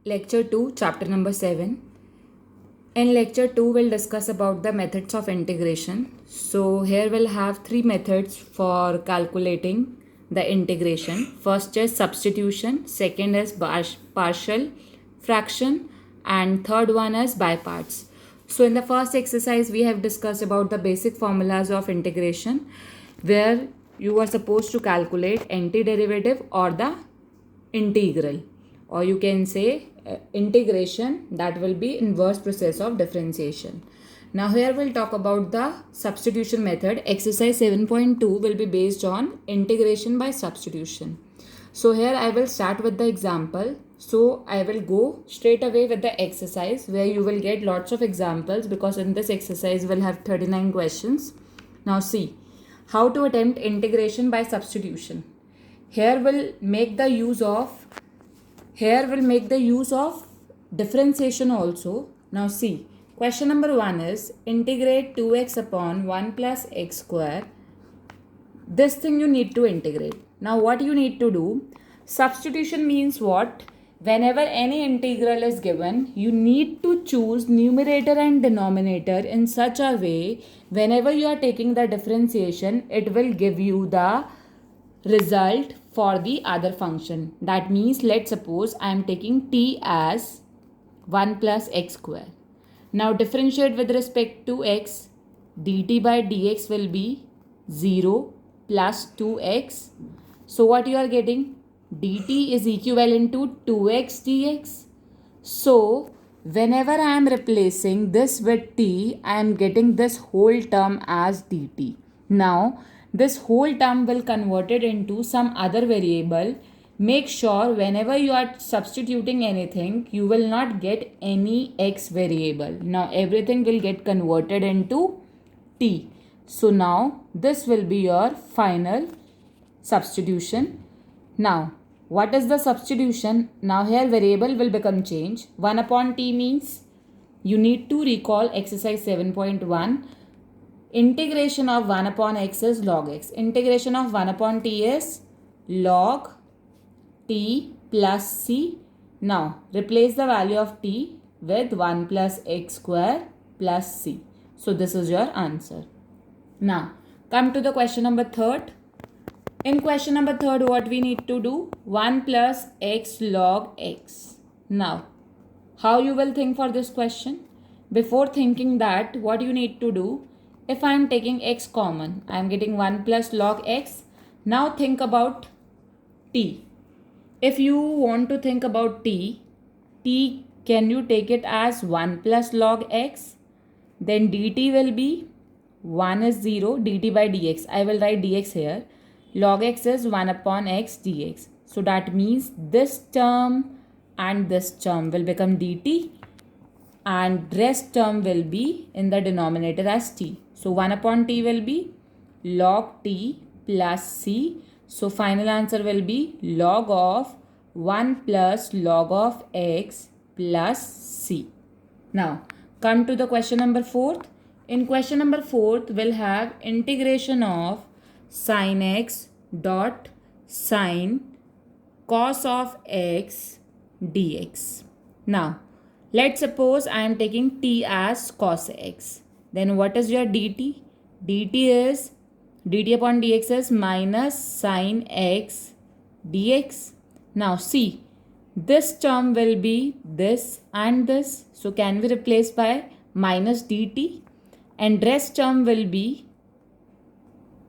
Lecture 2, chapter number 7. In lecture 2, we'll discuss about the methods of integration. So here we'll have three methods for calculating the integration. First is substitution, second is partial fraction, and third one is by parts. So in the first exercise, we have discussed about the basic formulas of integration, where you are supposed to calculate antiderivative or the integral, or you can say integration, that will be inverse process of differentiation. Now here we'll talk about the substitution method. Exercise 7.2 will be based on integration by substitution. So here I will start with the example. So I will go straight away with the exercise, where you will get lots of examples, because in this exercise we'll have 39 questions. Now see how to attempt integration by substitution. Here we'll make the use of differentiation also. Now see, question number 1 is integrate 2x upon 1 plus x square. This thing you need to integrate. Now what you need to do? Substitution means what? Whenever any integral is given, you need to choose numerator and denominator in such a way, whenever you are taking the differentiation, it will give you the result for the other function. That means, let's suppose I am taking t as 1 plus x square. Now differentiate with respect to x. dt by dx will be 0 plus 2x. So what you are getting? dt is equivalent to 2x dx. So whenever I am replacing this with t, I am getting this whole term as dt. Now this whole term will convert it into some other variable. Make sure whenever you are substituting anything, you will not get any x variable. Now everything will get converted into t. So now this will be your final substitution. Now what is the substitution? Now here variable will become change. 1 upon t means, you need to recall exercise 7.1. Integration of 1 upon x is log x. Integration of 1 upon t is log t plus c. Now replace the value of t with 1 plus x square plus c. So this is your answer. Now come to the question number 3. In question number 3, what we need to do? 1 plus x log x. Now how you will think for this question? Before thinking that, what you need to do? If I am taking x common, I am getting 1 plus log x. Now think about t. If you want to think about t, can you take it as 1 plus log x? Then dt will be 1 is 0, dt by dx. I will write dx here. Log x is 1 upon x dx. So that means this term and this term will become dt, and rest term will be in the denominator as t. So 1 upon t will be log t plus c. So final answer will be log of 1 plus log of x plus c. Now come to the question number 4. In question number 4, we'll have integration of sin x dot sin cos of x dx. Now let's suppose I am taking t as cos x. Then what is your dt? dt upon dx is minus sin x dx. Now see, this term will be this and this. So can we replace by minus dt? And rest term will be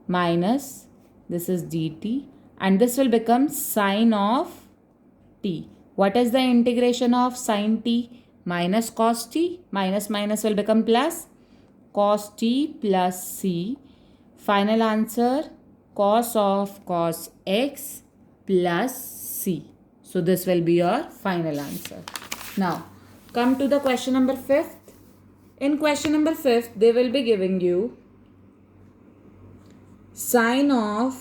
minus, this is dt, and this will become sin of t. What is the integration of sin t? Minus cos t. Minus minus will become plus. Cos t plus c. Final answer, cos of cos x plus c. So this will be your final answer. Now come to the question number 5. In question number 5, they will be giving you sin of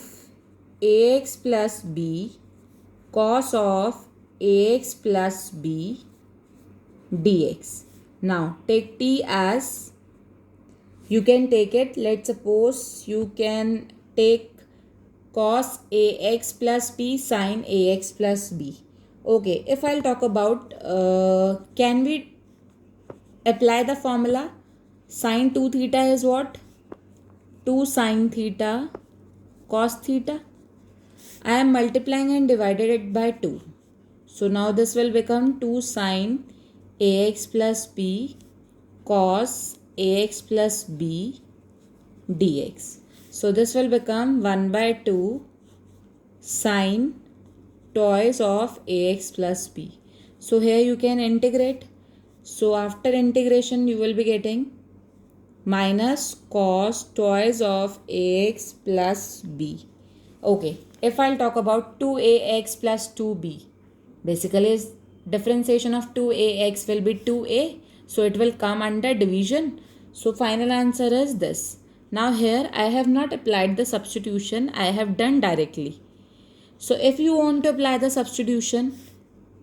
ax plus b cos of ax plus b dx. Now take t as, you can take it, let's suppose you can take cos ax plus b sin ax plus b. Okay, if I'll talk about, can we apply the formula? Sine 2 theta is what? 2 sine theta cos theta. I am multiplying and divided it by 2. So now this will become 2 sine ax plus b cos ax plus b dx. So this will become 1 by 2 sine twice of ax plus b. So here you can integrate. So after integration you will be getting minus cos twice of ax plus b. Okay, if I'll talk about 2ax plus 2b, basically is differentiation of 2ax will be 2a, so it will come under division. So final answer is this. Now here I have not applied the substitution, I have done directly. So if you want to apply the substitution,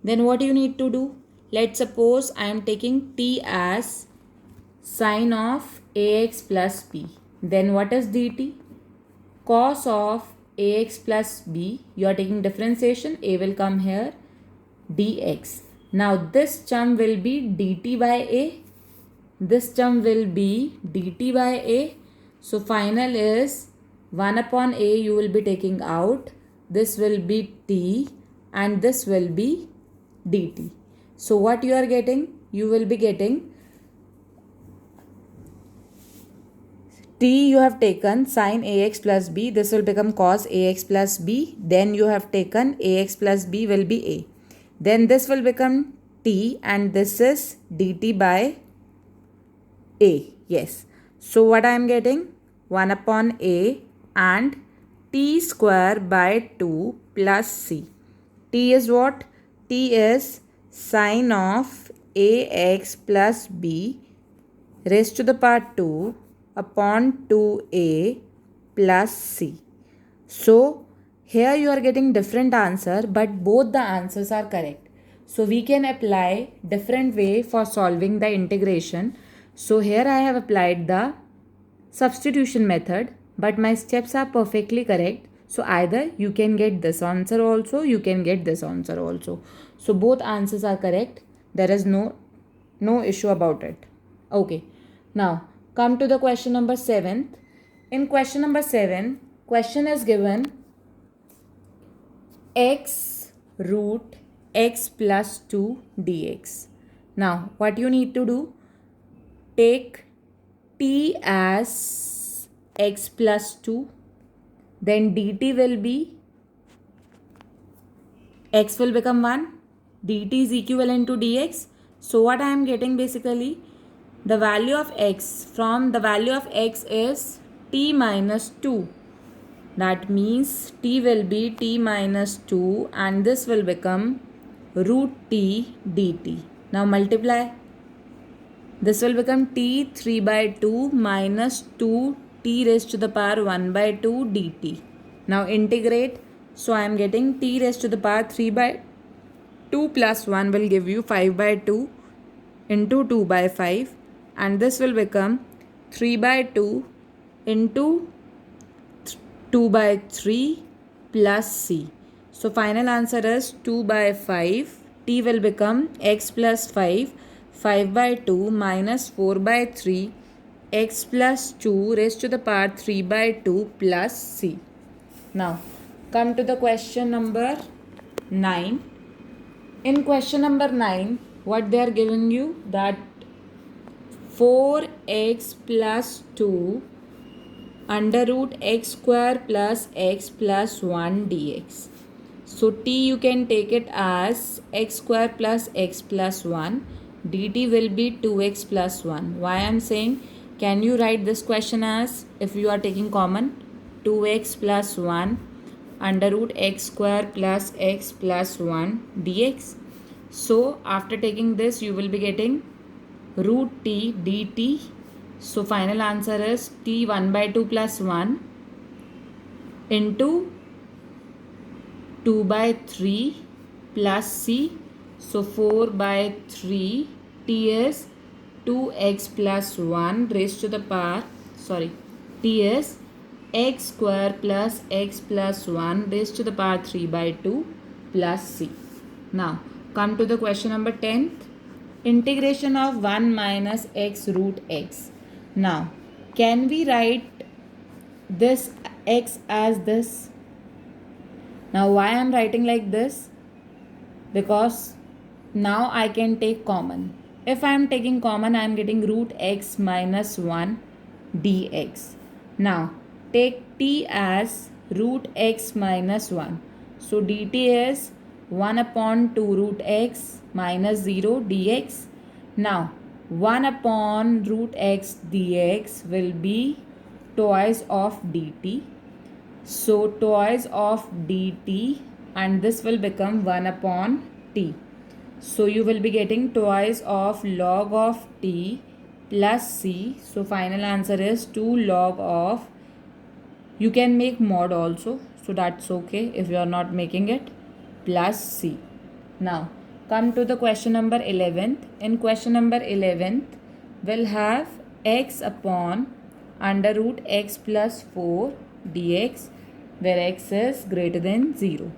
then what you need to do? Let's suppose I am taking t as sine of ax plus b. Then what is dt? Cos of ax plus b. You are taking differentiation. A will come here. Dx. Now this term will be dt by a. This term will be dt by a. So final is 1 upon a you will be taking out. This will be t and this will be dt. So what you are getting? You will be getting t you have taken sine ax plus b. This will become cos ax plus b. Then you have taken ax plus b will be a. Then this will become t and this is dt by a. Yes. So what I am getting? 1 upon a and t square by 2 plus c. T is what? T is sine of ax plus b raised to the power 2 upon 2a plus c. So here you are getting different answer, but both the answers are correct. So we can apply different way for solving the integration. So here I have applied the substitution method, but my steps are perfectly correct. So either you can get this answer also, you can get this answer also. So both answers are correct. There is no issue about it. Okay. Now come to the question number 7. In question number 7, question is given x root x plus 2 dx. Now what you need to do? Take t as x plus 2, then dt will be, x will become 1, dt is equivalent to dx. So what I am getting basically, the value of x, from the value of x is t minus 2. That means t will be t minus 2 and this will become root t dt. Now multiply. This will become t 3 by 2 minus 2 t raised to the power 1 by 2 dt. Now integrate. So I am getting t raised to the power 3 by 2 plus 1 will give you 5 by 2 into 2 by 5, and this will become 3 by 2 into 2 by 3 plus c. So final answer is 2 by 5. T will become x plus 5. 5 by 2 minus 4 by 3 x plus 2 raised to the power 3 by 2 plus c. Now come to the question number 9. In question number 9, what they are giving you, that 4x plus 2 under root x square plus x plus 1 dx. So t you can take it as x square plus x plus 1. dt will be 2x plus 1. Why I am saying, can you write this question as, if you are taking common, 2x plus 1 under root x square plus x plus 1 dx. So after taking this you will be getting root t dt. So final answer is t 1 by 2 plus 1 into 2 by 3 plus c. So 4 by 3, t is 2x plus 1 raised to the power, t is x square plus x plus 1 raised to the power 3 by 2 plus c. Now come to the question number 10th. Integration of 1 minus x root x. Now can we write this x as this? Now why I am writing like this? Because now I can take common. If I am taking common, I am getting root x minus 1 dx. Now take t as root x minus 1. So dt is 1 upon 2 root x minus 0 dx. Now 1 upon root x dx will be twice of dt. So twice of dt, and this will become 1 upon t. So you will be getting twice of log of t plus c. So final answer is 2 log of, you can make mod also, so that's okay if you are not making it, plus c. Now come to the question number 11th. In question number 11th, we'll have x upon under root x plus 4 dx, where x is greater than 0.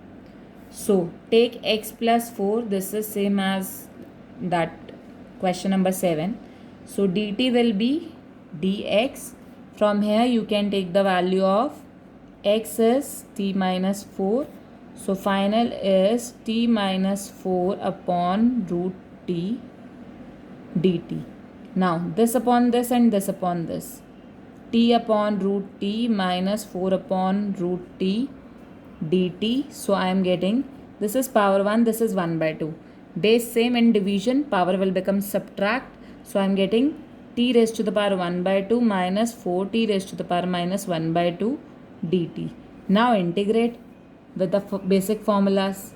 So take x plus 4, this is same as that question number 7. So dt will be dx. From here you can take the value of x is t minus 4. So final is t minus 4 upon root t dt. Now this upon this and this upon this. T upon root t minus 4 upon root t dt. So I am getting, this is power 1, this is 1 by 2. Base same, in division power will become subtract. So I am getting t raised to the power 1 by 2 minus 4t raised to the power minus 1 by 2 dt. Now integrate with the basic formulas.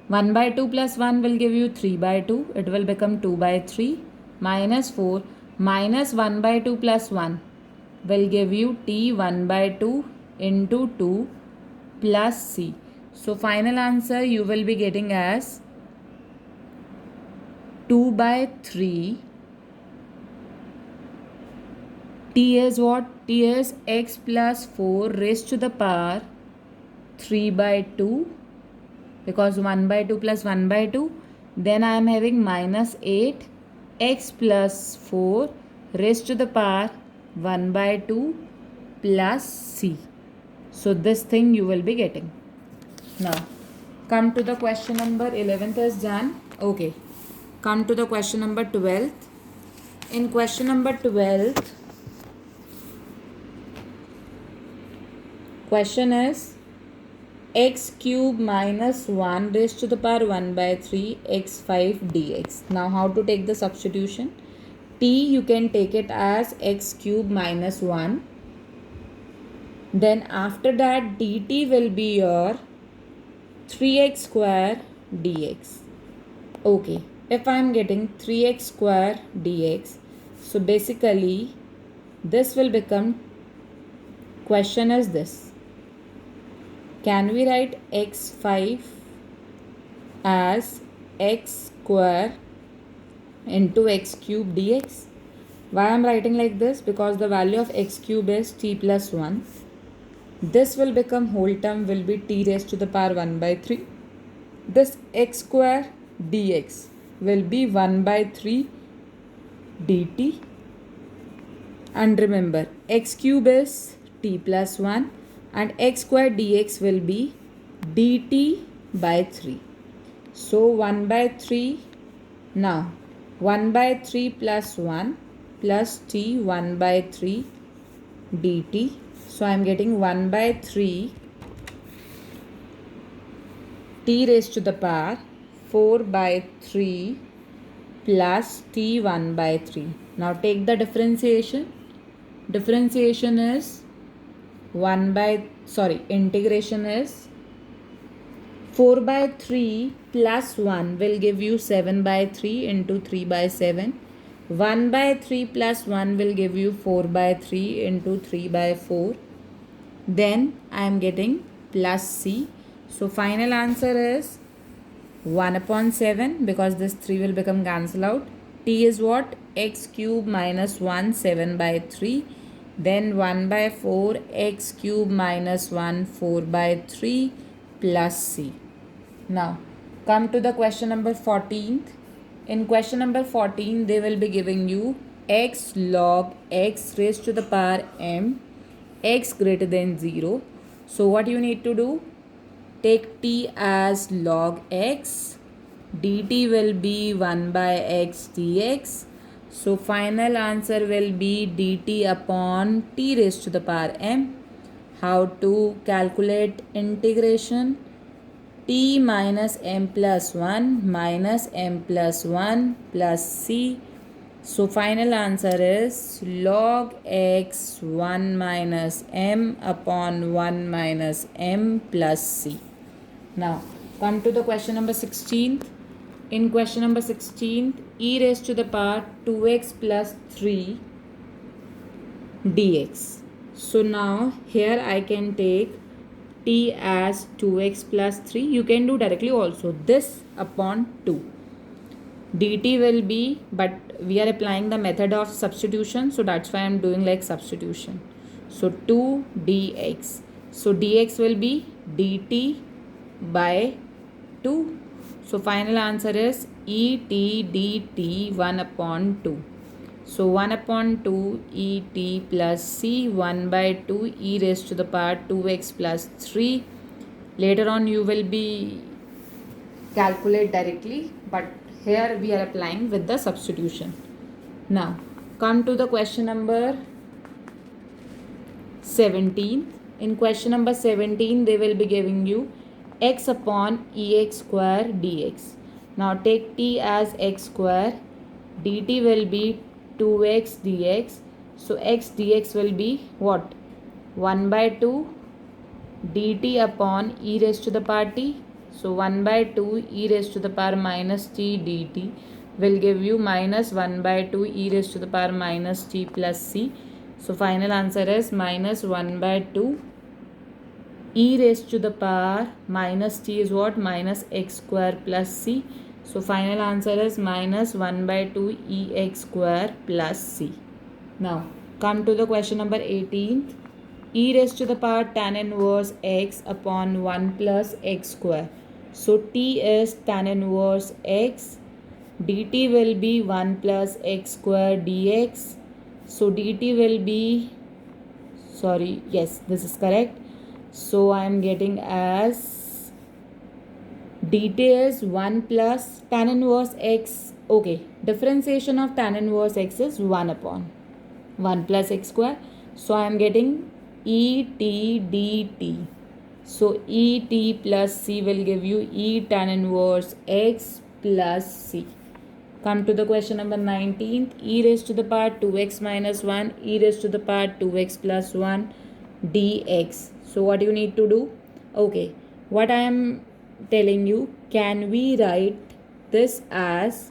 1 by 2 plus 1 will give you 3 by 2. It will become 2 by 3 minus 4 minus 1 by 2 plus 1 will give you t 1 by 2 into 2 plus c. So final answer you will be getting as 2 by 3. T is what? T is x plus 4 raised to the power 3 by 2, because 1 by 2 plus 1 by 2. Then I am having minus 8 x plus 4 raised to the power 1 by 2 plus c. So this thing you will be getting. Now come to the question number 11th is done. Okay. Come to the question number 12th. In question number 12th, question is x cube minus 1 raised to the power 1 by 3 x5 dx. Now how to take the substitution? T you can take it as x cube minus 1. Then after that dt will be your 3x square dx. Okay, if I am getting 3x square dx, so basically this will become, question is this: can we write x5 as x square into x cube dx? Why I am writing like this? Because the value of x cube is t plus 1. This will become, whole term will be t raised to the power 1 by 3. This x square dx will be 1 by 3 dt. And remember, x cube is t plus 1 and x square dx will be dt by 3. So 1 by 3, now 1 by 3 plus 1 plus t 1 by 3 dt. So I am getting 1 by 3 t raised to the power 4 by 3 plus t 1 by 3. Now take the differentiation. Differentiation is integration is 4 by 3 plus 1 will give you 7 by 3 into 3 by 7. 1 by 3 plus 1 will give you 4 by 3 into 3 by 4. Then I am getting plus c. So final answer is 1 upon 7, because this 3 will become cancel out. T is what? X cube minus 1, 7 by 3. Then 1 by 4 x cube minus 1, 4 by 3 plus c. Now Come to the question number 14th. In question number 14, they will be giving you x log x raised to the power m, x greater than 0. So what you need to do? Take t as log x, dt will be 1 by x dx. So final answer will be dt upon t raised to the power m. How to calculate integration? T minus m plus 1 minus m plus 1 plus c. So final answer is log x 1 minus m upon 1 minus m plus c. Now come to the question number 16th. In question number 16th, e raised to the power 2x plus 3 dx. So now here I can take t as 2x plus 3. You can do directly also this upon 2. dt will be, but we are applying the method of substitution, so that's why I am doing like substitution. So 2 dx. So dx will be dt by 2. So final answer is et dt 1 upon 2. So 1 upon 2 et plus c 1 by 2 e raised to the power 2x plus 3. Later on you will be calculate directly, but here we are applying with the substitution. Now come to the question number 17. In question number 17, they will be giving you x upon ex square dx. Now take t as x square, dt will be 2x dx. So x dx will be what? 1 by 2 dt upon e raised to the power t. So 1 by 2 e raised to the power minus t dt will give you minus 1 by 2 e raised to the power minus t plus c. So final answer is minus 1 by 2 e raised to the power minus t is what? Minus x square plus c. So final answer is minus 1 by 2 ex square plus c. Now come to the question number 18th. E raised to the power tan inverse x upon 1 plus x square. So t is tan inverse x. dt will be 1 plus x square dx. So dt will be, sorry, yes, this is correct. So I am getting as dt is 1 plus tan inverse x. Okay, differentiation of tan inverse x is 1 upon 1 plus x square. So I am getting et dt. So et plus c will give you e tan inverse x plus c. Come to the question number 19th. E raised to the power 2x minus 1 e raised to the power 2x plus 1 dx. So what you need to do? Okay, what I am telling you, can we write this as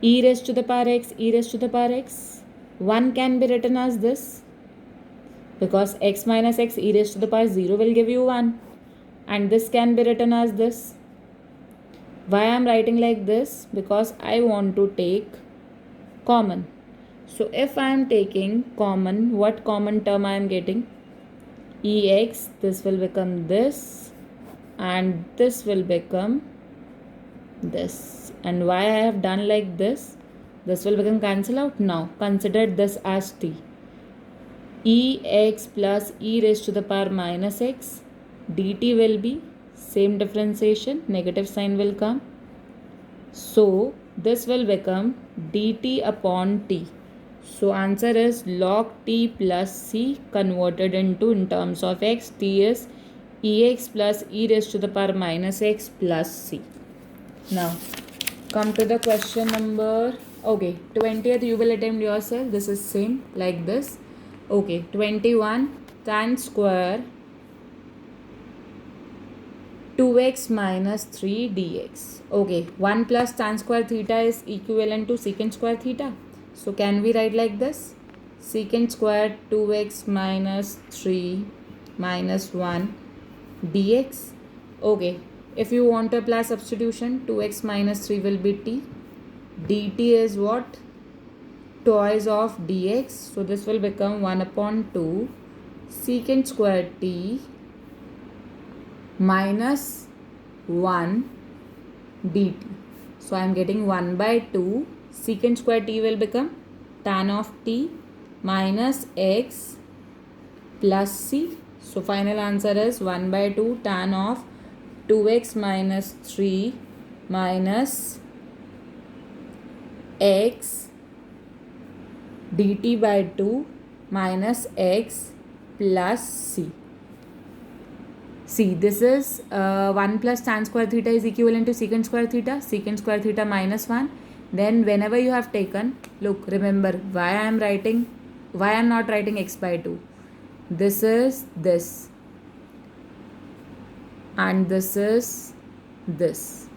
e raised to the power x, e raised to the power x? 1 can be written as this, because x minus x e raised to the power 0 will give you 1, and this can be written as this. Why I am writing like this? Because I want to take common. So if I am taking common, what common term I am getting? Ex, this will become this, and this will become this. And why I have done like this? This will become cancel out. Now consider this as t. Ex plus e raised to the power minus x, dt will be same differentiation, negative sign will come. So this will become dt upon t. So answer is log t plus c converted into in terms of x. T is ex plus e raised to the power minus x plus c. Now come to the question number, okay, 20th you will attempt yourself. This is same like this. Okay, 21 tan square 2x minus 3 dx. Okay, 1 plus tan square theta is equivalent to secant square theta. So can we write like this? Secant square 2x minus 3 minus 1 dx. Okay, if you want to apply substitution, 2x minus 3 will be t. dt is what? Twice of dx. So this will become 1 upon 2 secant square t minus 1 dt. So I am getting 1 by 2 secant square t will become tan of t minus x plus c. So final answer is 1 by 2 tan of 2x minus 3 minus x dt by 2 minus x plus c. See, this is 1 plus tan square theta is equivalent to secant square theta minus 1. Then whenever you have taken, look, remember why I am not writing x by 2. This is this and this is this.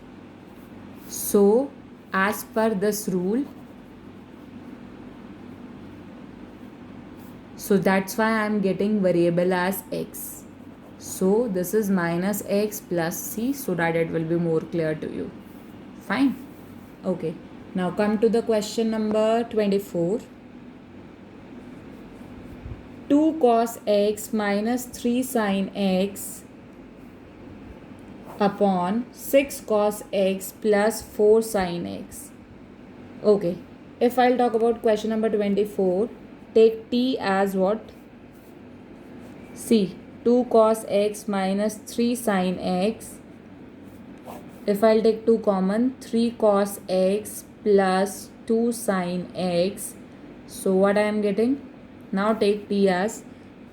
So as per this rule, so that's why I am getting variable as x. So this is minus x plus c, so that it will be more clear to you. Fine. Okay. Now come to the question number 24. 2 cos x minus 3 sin x upon 6 cos x plus 4 sin x. Okay. If I'll talk about question number 24, take t as what? See, 2 cos x minus 3 sin x. If I'll take 2 common, 3 cos x plus 2 sin x. So what I am getting? Now take t as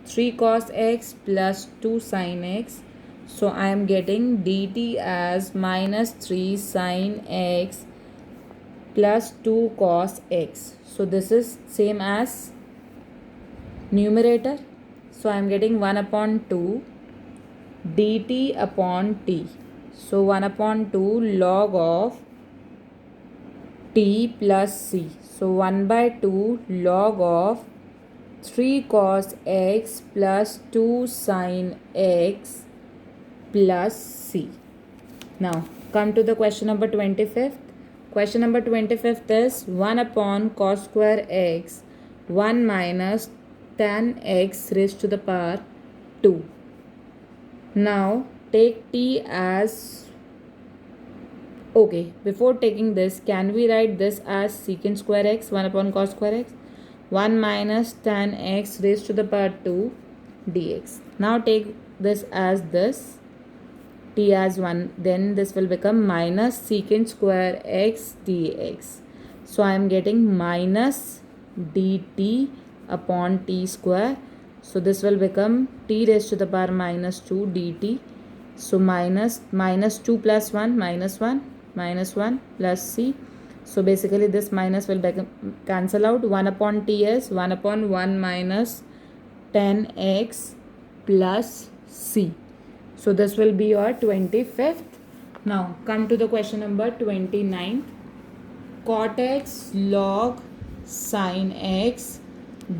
3 cos x plus 2 sin x. So I am getting dt as minus 3 sin x plus 2 cos x. So this is same as numerator. So I am getting 1 upon 2 dt upon t. So 1 upon 2 log of t plus c. So 1 by 2 log of 3 cos x plus 2 sin x plus c. Now come to the question number 25th. Question number 25th is 1 upon cos square x 1 minus tan x raised to the power 2. Now take t as, okay, before taking this, can we write this as secant square x 1 upon cos square x 1 minus tan x raised to the power 2 dx. Now take this as this, t as 1, then this will become minus secant square x dx. So I am getting minus dt upon t square. So this will become t raised to the power minus 2 dt. So minus 2 plus 1 minus 1 plus c. So basically this minus will cancel out. 1 upon t is 1 upon 1 minus 10x plus c. So this will be your 25th. Now come to the question number 29. Cot x log sin x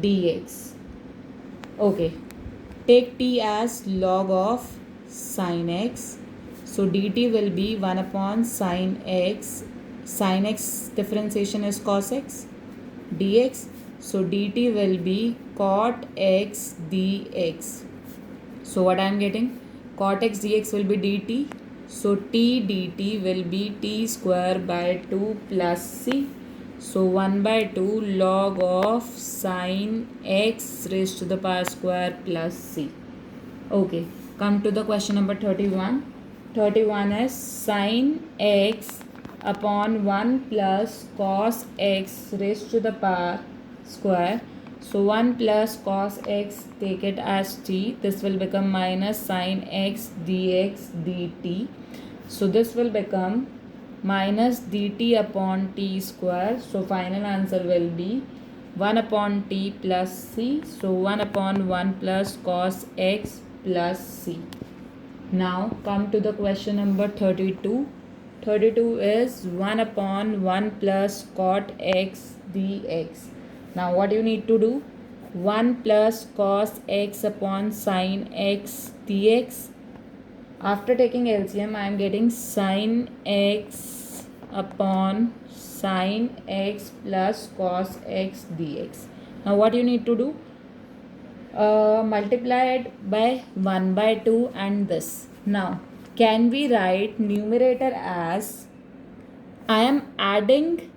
dx. Okay, take t as log of sin x. So dt will be 1 upon sin x. Sin x differentiation is cos x dx. So dt will be cot x dx. So what I am getting? Cot x dx will be dt. So t dt will be t square by 2 plus c. So 1 by 2 log of sin x raised to the power square plus c. Okay, come to the question number 31. 31 is sin x upon 1 plus cos x raised to the power square. So 1 plus cos x, take it as t. This will become minus sin x dx dt. So this will become minus dt upon t square. So final answer will be 1 upon t plus c. So 1 upon 1 plus cos x plus c. Now come to the question number 32. 32 is 1 upon 1 plus cot x dx. Now what you need to do? 1 plus cos x upon sin x dx. After taking LCM, I am getting sin x upon sin x plus cos x dx. Now what you need to do? Multiply it by 1 by 2 and this. Now can we write numerator as I am adding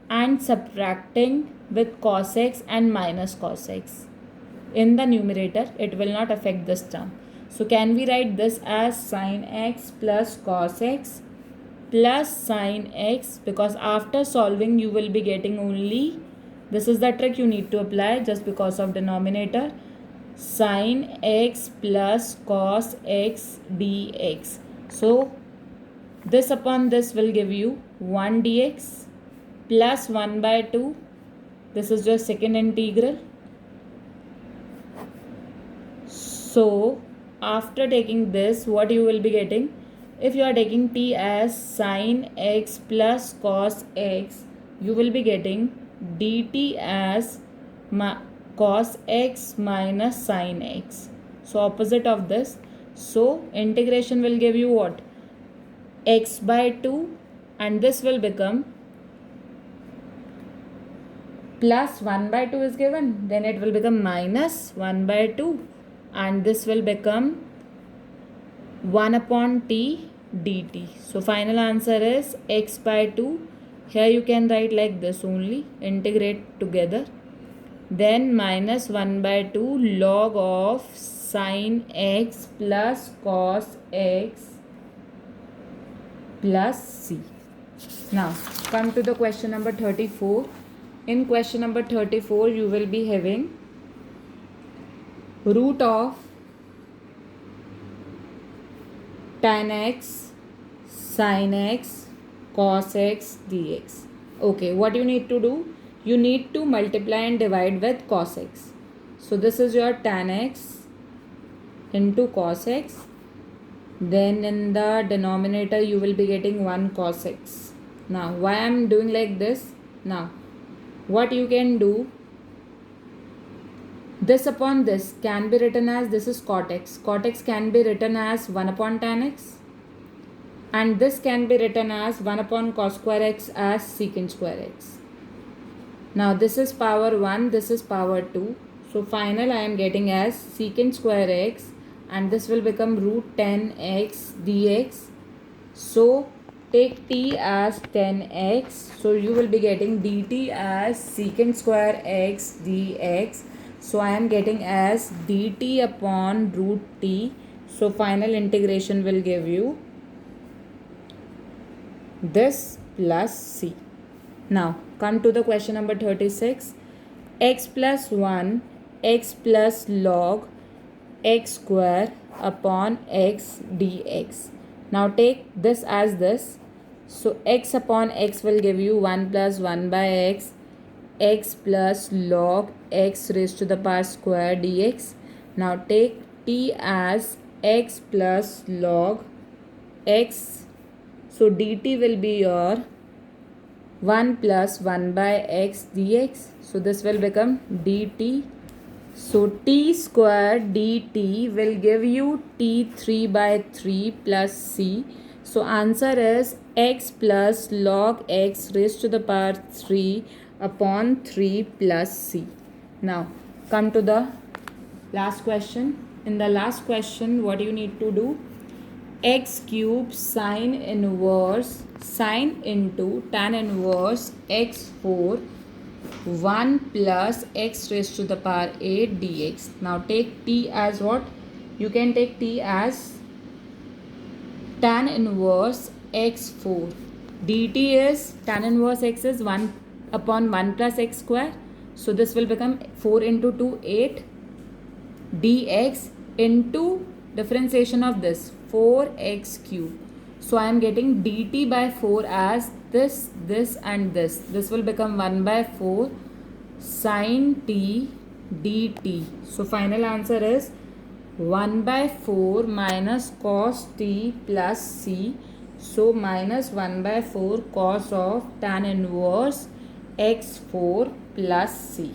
and subtracting with cos x and minus cos x. In the numerator, it will not affect this term. So can we write this as sin x plus cos x plus sin x, because after solving you will be getting only, this is the trick you need to apply just because of denominator, sin x plus cos x dx. So this upon this will give you 1 dx plus 1 by 2. This is your second integral. So after taking this, what you will be getting? If you are taking t as sin x plus cos x, you will be getting dt as cos x minus sin x. So opposite of this. So integration will give you what? X by 2, and this will become plus 1 by 2 is given. Then it will become minus 1 by 2. And this will become 1 upon t dt. So final answer is x by 2. Here you can write like this only, integrate together. Then minus 1 by 2 log of sin x plus cos x plus c. Now come to the question number 34. In question number 34, you will be having root of tan x, sin x, cos x dx. Okay, what you need to do? You need to multiply and divide with cos x. So this is your tan x into cos x. Then in the denominator you will be getting 1 cos x. Now why I am doing like this? Now what you can do, this upon this can be written as, this is cot x. Cot x can be written as 1 upon tan x. And this can be written as 1 upon cos square x as secant square x. Now this is power 1, this is power 2. So final I am getting as secant square x, and this will become root 10x dx. So take t as 10x. So you will be getting dt as secant square x dx. So I am getting as dt upon root t. So final integration will give you this plus c. Now come to the question number 36. X plus 1 x plus log x square upon x dx. Now take this as this. So x upon x will give you 1 plus 1 by x plus log x raised to the power square dx. Now take t as x plus log x. So dt will be your 1 plus 1 by x dx. So this will become dt. So t square dt will give you t 3 by 3 plus c. So answer is x plus log x raised to the power 3 upon 3 plus c. Now come to the last question. In the last question, what you need to do? X cube sine inverse sine into tan inverse x4 1 plus x raised to the power 8 dx. Now take t as what? You can take t as tan inverse x4. dt is tan inverse x is 1 upon 1 plus x square. So this will become 4 into 2 8 dx into differentiation of this 4x cube. So I am getting dt by 4 as this and this. This will become 1 by 4 sin t dt. So final answer is 1 by 4 minus cos t plus c. So minus 1 by 4 cos of tan inverse x4 plus c.